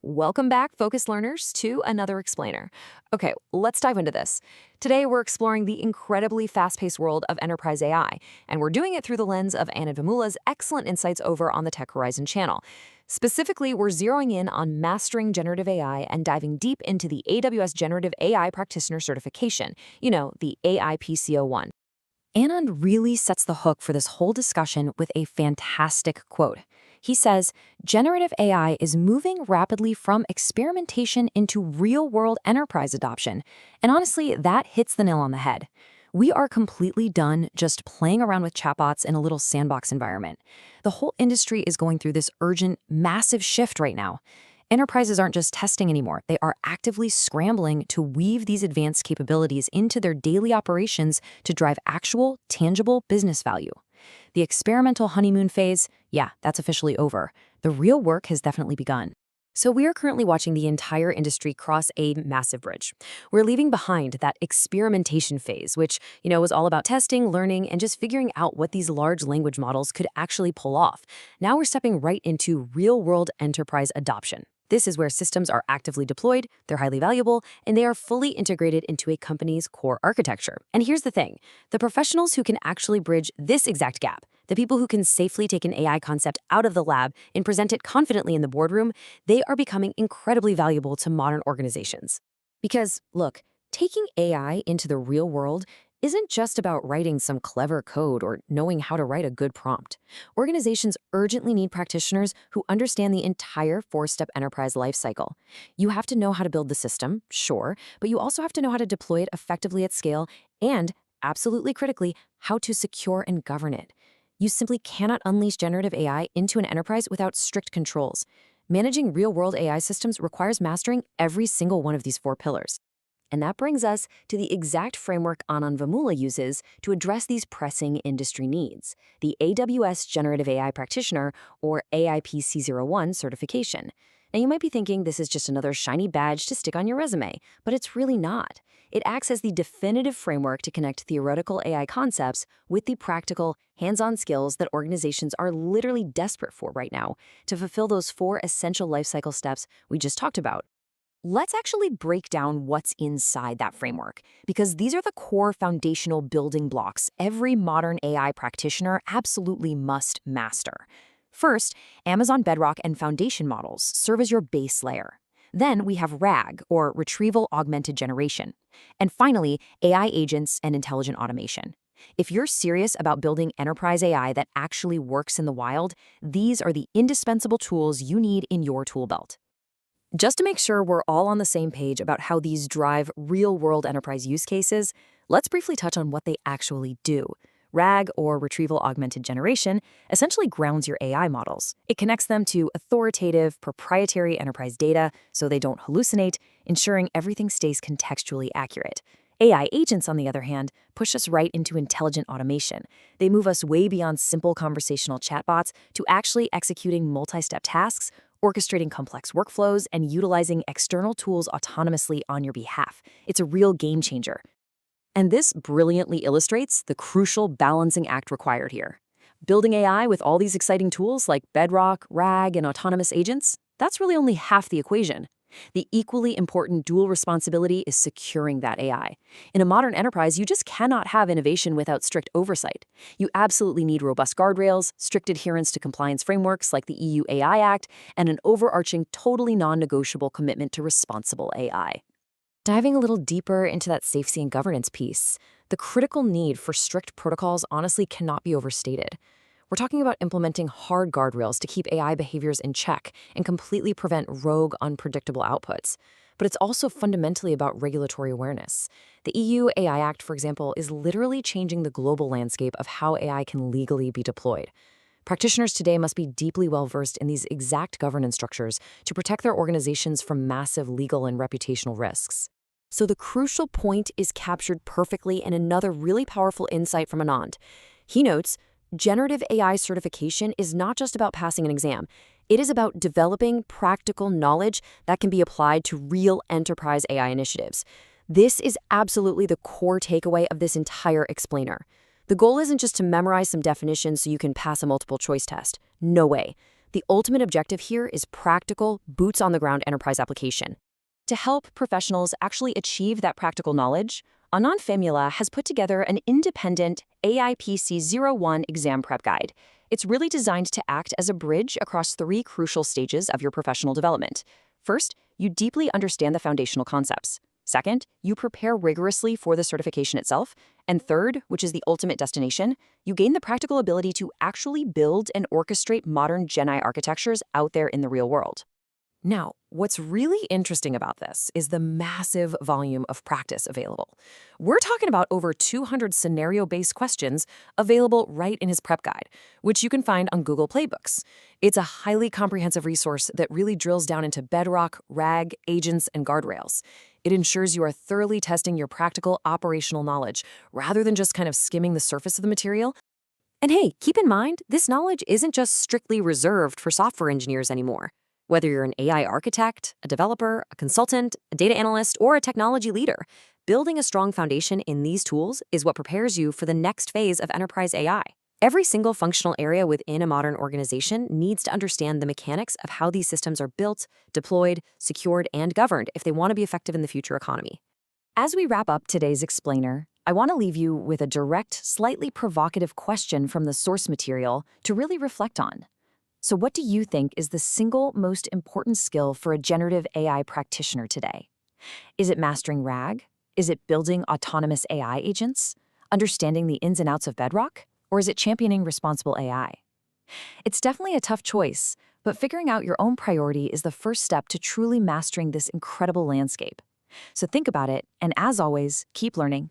Welcome back, focused learners, to another explainer. Okay, let's dive into this. Today, we're exploring the incredibly fast-paced world of enterprise AI, and we're doing it through the lens of Anand Vemula's excellent insights over on the Tech Horizon channel. Specifically, we're zeroing in on mastering generative AI and diving deep into the AWS Generative AI Practitioner certification, the AIP-C01. Anand really sets the hook for this whole discussion with a fantastic quote. He says, generative AI is moving rapidly from experimentation into real-world enterprise adoption. And honestly, that hits the nail on the head. We are completely done just playing around with chatbots in a little sandbox environment. The whole industry is going through this urgent, massive shift right now. Enterprises aren't just testing anymore. They are actively scrambling to weave these advanced capabilities into their daily operations to drive actual, tangible business value. The experimental honeymoon phase, yeah, that's officially over. The real work has definitely begun. So we are currently watching the entire industry cross a massive bridge. We're leaving behind that experimentation phase, which, was all about testing, learning, and just figuring out what these large language models could actually pull off. Now we're stepping right into real-world enterprise adoption. This is where systems are actively deployed, they're highly valuable, and they are fully integrated into a company's core architecture. And here's the thing, the professionals who can actually bridge this exact gap, the people who can safely take an AI concept out of the lab and present it confidently in the boardroom, they are becoming incredibly valuable to modern organizations. Because, look, taking AI into the real world isn't just about writing some clever code or knowing how to write a good prompt. Organizations urgently need practitioners who understand the entire four-step enterprise lifecycle. You have to know how to build the system, sure, but you also have to know how to deploy it effectively at scale and, absolutely critically, how to secure and govern it. You simply cannot unleash generative AI into an enterprise without strict controls. Managing real-world AI systems requires mastering every single one of these four pillars. And that brings us to the exact framework Anand Vemula uses to address these pressing industry needs, the AWS Generative AI Practitioner, or AIP-C01 certification. Now, you might be thinking this is just another shiny badge to stick on your resume, but it's really not. It acts as the definitive framework to connect theoretical AI concepts with the practical, hands-on skills that organizations are literally desperate for right now to fulfill those four essential lifecycle steps we just talked about. Let's actually break down what's inside that framework, because these are the core foundational building blocks every modern AI practitioner absolutely must master. First, Amazon Bedrock and foundation models serve as your base layer. Then we have RAG, or Retrieval Augmented Generation. And finally, AI agents and intelligent automation. If you're serious about building enterprise AI that actually works in the wild, these are the indispensable tools you need in your tool belt. Just to make sure we're all on the same page about how these drive real-world enterprise use cases, let's briefly touch on what they actually do. RAG, or Retrieval Augmented Generation, essentially grounds your AI models. It connects them to authoritative, proprietary enterprise data so they don't hallucinate, ensuring everything stays contextually accurate. AI agents, on the other hand, push us right into intelligent automation. They move us way beyond simple conversational chatbots to actually executing multi-step tasks, orchestrating complex workflows, and utilizing external tools autonomously on your behalf. It's a real game changer. And this brilliantly illustrates the crucial balancing act required here. Building AI with all these exciting tools like Bedrock, RAG, and autonomous agents, that's really only half the equation. The equally important dual responsibility is securing that AI. In a modern enterprise, you just cannot have innovation without strict oversight. You absolutely need robust guardrails, strict adherence to compliance frameworks like the EU AI Act, and an overarching, totally non-negotiable commitment to responsible AI. Diving a little deeper into that safety and governance piece, the critical need for strict protocols honestly cannot be overstated. We're talking about implementing hard guardrails to keep AI behaviors in check and completely prevent rogue, unpredictable outputs. But it's also fundamentally about regulatory awareness. The EU AI Act, for example, is literally changing the global landscape of how AI can legally be deployed. Practitioners today must be deeply well-versed in these exact governance structures to protect their organizations from massive legal and reputational risks. So the crucial point is captured perfectly in another really powerful insight from Anand. He notes, generative AI certification is not just about passing an exam. It is about developing practical knowledge that can be applied to real enterprise AI initiatives. This is absolutely the core takeaway of this entire explainer. The goal isn't just to memorize some definitions so you can pass a multiple choice test. No way. The ultimate objective here is practical, boots-on-the-ground enterprise application. To help professionals actually achieve that practical knowledge, Anand Vemula has put together an independent AIP-C01 exam prep guide. It's really designed to act as a bridge across 3 crucial stages of your professional development. First, you deeply understand the foundational concepts. Second, you prepare rigorously for the certification itself. And third, which is the ultimate destination, you gain the practical ability to actually build and orchestrate modern GenAI architectures out there in the real world. Now, what's really interesting about this is the massive volume of practice available. We're talking about over 200 scenario-based questions available right in his prep guide, which you can find on Google Playbooks. It's a highly comprehensive resource that really drills down into Bedrock, RAG, agents, and guardrails. It ensures you are thoroughly testing your practical operational knowledge rather than just kind of skimming the surface of the material. And hey, keep in mind, this knowledge isn't just strictly reserved for software engineers anymore. Whether you're an AI architect, a developer, a consultant, a data analyst, or a technology leader, building a strong foundation in these tools is what prepares you for the next phase of enterprise AI. Every single functional area within a modern organization needs to understand the mechanics of how these systems are built, deployed, secured, and governed if they want to be effective in the future economy. As we wrap up today's explainer, I want to leave you with a direct, slightly provocative question from the source material to really reflect on. So what do you think is the single most important skill for a generative AI practitioner today? Is it mastering RAG? Is it building autonomous AI agents? Understanding the ins and outs of Bedrock? Or is it championing responsible AI? It's definitely a tough choice, but figuring out your own priority is the first step to truly mastering this incredible landscape. So think about it, and as always, keep learning.